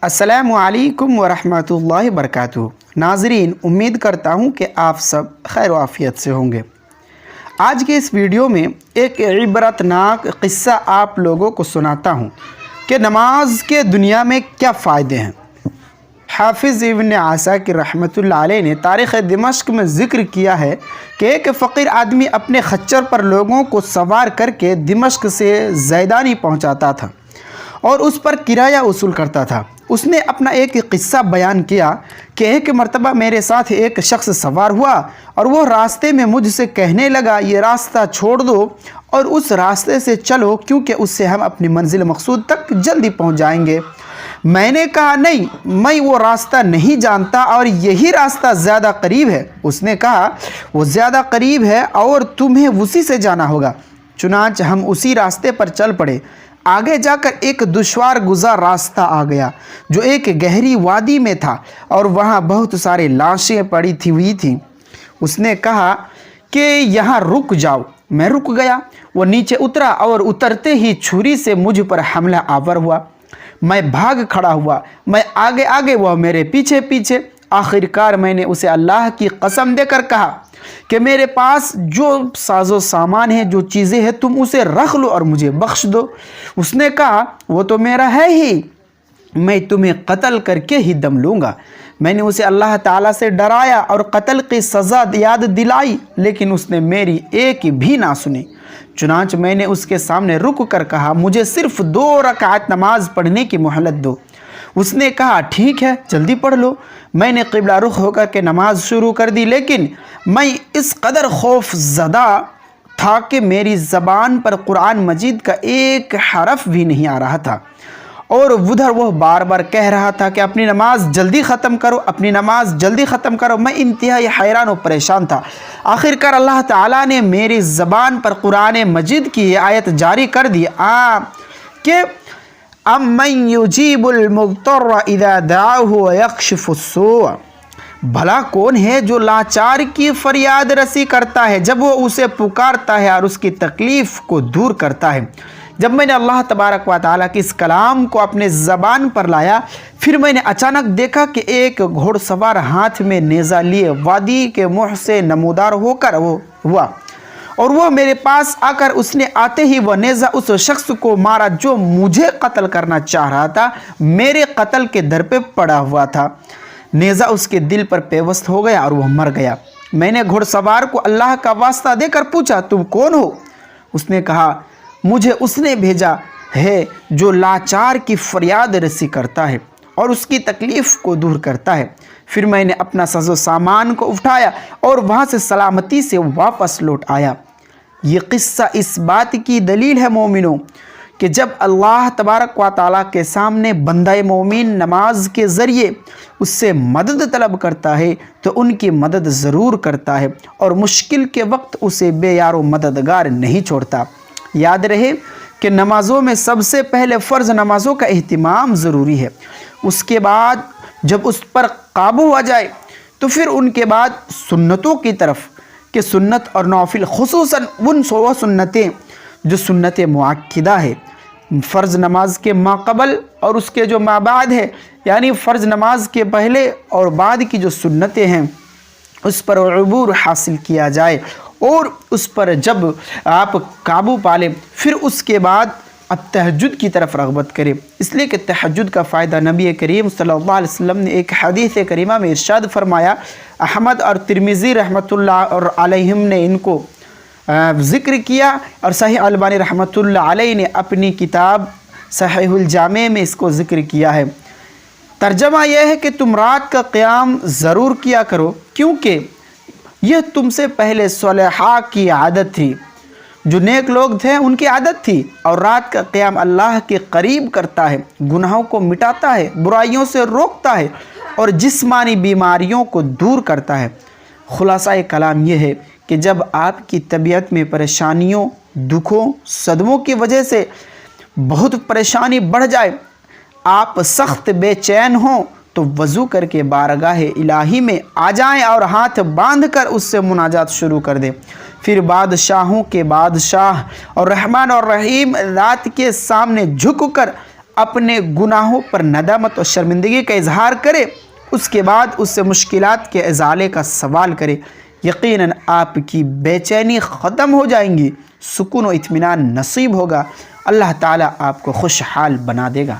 अस्सलामुअलैकुम वरहमतुल्लाहि वबरकातुहू। नाज़रीन, उम्मीद करता हूँ कि आप सब खैर आफ़ियत से होंगे। आज के इस वीडियो में एक इबरतनाक क़िस्सा आप लोगों को सुनाता हूँ कि नमाज के दुनिया में क्या फ़ायदे हैं। हाफिज़ इब्न आसाकिर रहमतुल्लाह अलैह ने तारीख़ दिमश्क में ज़िक्र किया है कि एक फ़कीर आदमी अपने खच्चर पर लोगों को सवार करके दिमश्क से ज़ैदानी पहुँचाता था और उस पर किराया वसूल करता था। उसने अपना एक क़िस्सा बयान किया कि एक मरतबा मेरे साथ एक शख्स सवार हुआ और वो रास्ते में मुझसे कहने लगा, ये रास्ता छोड़ दो और उस रास्ते से चलो क्योंकि उससे हम अपनी मंजिल मकसूद तक जल्दी पहुंच जाएंगे। मैंने कहा, नहीं, मैं वो रास्ता नहीं जानता और यही रास्ता ज़्यादा करीब है। उसने कहा, वो ज़्यादा करीब है और तुम्हें उसी से जाना होगा। चुनांच हम उसी रास्ते पर चल पड़े। आगे जाकर एक दुश्वार गुजार रास्ता आ गया जो एक गहरी वादी में था और वहाँ बहुत सारे लाशें पड़ी हुई थी। उसने कहा कि यहाँ रुक जाओ। मैं रुक गया। वो नीचे उतरा और उतरते ही छुरी से मुझ पर हमला आवर हुआ। मैं भाग खड़ा हुआ, मैं आगे आगे, वह मेरे पीछे पीछे। आखिरकार मैंने उसे अल्लाह की कसम देकर कहा कि मेरे पास जो साजो सामान है, जो चीज़ें हैं, तुम उसे रख लो और मुझे बख्श दो। उसने कहा, वो तो मेरा है ही, मैं तुम्हें कत्ल करके ही दम लूँगा। मैंने उसे अल्लाह ताला से डराया और कत्ल की सज़ा याद दिलाई, लेकिन उसने मेरी एक भी ना सुनी। चुनांच मैंने उसके सामने रुक कर कहा, मुझे सिर्फ 2 रकात नमाज पढ़ने की मोहलत दो। उसने कहा, ठीक है, जल्दी पढ़ लो। मैंने क़िबला रुख होकर के नमाज शुरू कर दी, लेकिन मैं इस कदर खौफ ज़दा था कि मेरी ज़बान पर कुरान मजीद का एक हरफ भी नहीं आ रहा था और उधर वो बार बार कह रहा था कि अपनी नमाज जल्दी ख़त्म करो, अपनी नमाज जल्दी ख़त्म करो। मैं इंतहाई हैरान और परेशान था। आखिरकार अल्लाह ताला ने मेरी ज़बान पर कुरान मजीद की आयत जारी कर दी कि अम्मन युजीबुल मुज़्तर्र इज़ा दअाहु व यक्शिफुस्सूअ। भला कौन है जो लाचार की फरियाद रसी करता है जब वो उसे पुकारता है और उसकी तकलीफ़ को दूर करता है। जब मैंने अल्लाह तबारक व तआला के इस कलाम को अपने ज़बान पर लाया, फिर मैंने अचानक देखा कि एक घोड़सवार हाथ में नेज़ा लिए वादी के मुँह से नमूदार होकर वो हुआ और वो मेरे पास आकर उसने आते ही वह नेज़ा उस शख्स को मारा जो मुझे कत्ल करना चाह रहा था। मेरे कत्ल के दर पे पड़ा हुआ था। नेज़ा उसके दिल पर पेवस्त हो गया और वह मर गया। मैंने घुड़सवार को अल्लाह का वास्ता देकर पूछा, तुम कौन हो? उसने कहा, मुझे उसने भेजा है जो लाचार की फरियाद रसी करता है और उसकी तकलीफ़ को दूर करता है। फिर मैंने अपना सज़ो सामान को उठाया और वहाँ से सलामती से वापस लौट आया। ये क़िस्सा इस बात की दलील है मोमिनों कि जब अल्लाह तबारक व तआला के सामने बंदा मोमिन नमाज के ज़रिए उससे मदद तलब करता है तो उनकी मदद ज़रूर करता है और मुश्किल के वक्त उसे बेयारो मददगार नहीं छोड़ता। याद रहे कि नमाज़ों में सबसे पहले फ़र्ज़ नमाज़ों का एहतिमाम ज़रूरी है। उसके बाद जब उस पर काबू आ जाए तो फिर उनके बाद सुन्नतों की तरफ कि सुन्नत और नौफिल, खुसूसन उन 100 सुन्नतें जो सुन्नत मुअक्किदा है, फ़र्ज़ नमाज के माक़बल और उसके जो माबाद है, यानी फ़र्ज़ नमाज के पहले और बाद की जो सुन्नतें हैं उस पर उबूर हासिल किया जाए और उस पर जब आप काबू पा लें फिर उसके बाद अब तहज्जुद की तरफ रग़बत करें। इसलिए कि तहज्जुद का फ़ायदा नबी करीम सल्लल्लाहु अलैहि वसल्लम ने एक हदीस करीमा में इरशाद फरमाया। अहमद और तिरमिज़ी रहमतुल्लाह और अलैहिम ने इनको ज़िक्र किया और सही अलबानी रहमतुल्लाह अलैहि ने अपनी किताब सहीहुल जामे में इसको ज़िक्र किया है। तर्जमा यह है कि तुम रात का क़याम ज़रूर किया करो क्योंकि यह तुमसे पहले सलेहा की आदत थी, जो नेक लोग थे उनकी आदत थी। और रात का क़याम अल्लाह के करीब करता है, गुनाहों को मिटाता है, बुराइयों से रोकता है और जिस्मानी बीमारियों को दूर करता है। खुलासा कलाम यह है कि जब आपकी तबीयत में परेशानियों, दुखों, सदमों की वजह से बहुत परेशानी बढ़ जाए, आप सख्त बेचैन हों तो वज़ू करके बारगाह इलाही में आ जाएं और हाथ बांध कर उससे मुनाजात शुरू कर दें। फिर बादशाहों के बादशाह और रहमान और रहीम ज़ात के सामने झुक कर اپنے گناہوں پر ندامت اور شرمندگی کا اظہار کرے، اس کے بعد اس سے مشکلات کے ازالے کا سوال کرے، یقیناً آپ کی بے چینی ختم ہو جائیں گی، سکون و اطمینان نصیب ہوگا، اللہ تعالیٰ آپ کو خوشحال بنا دے گا۔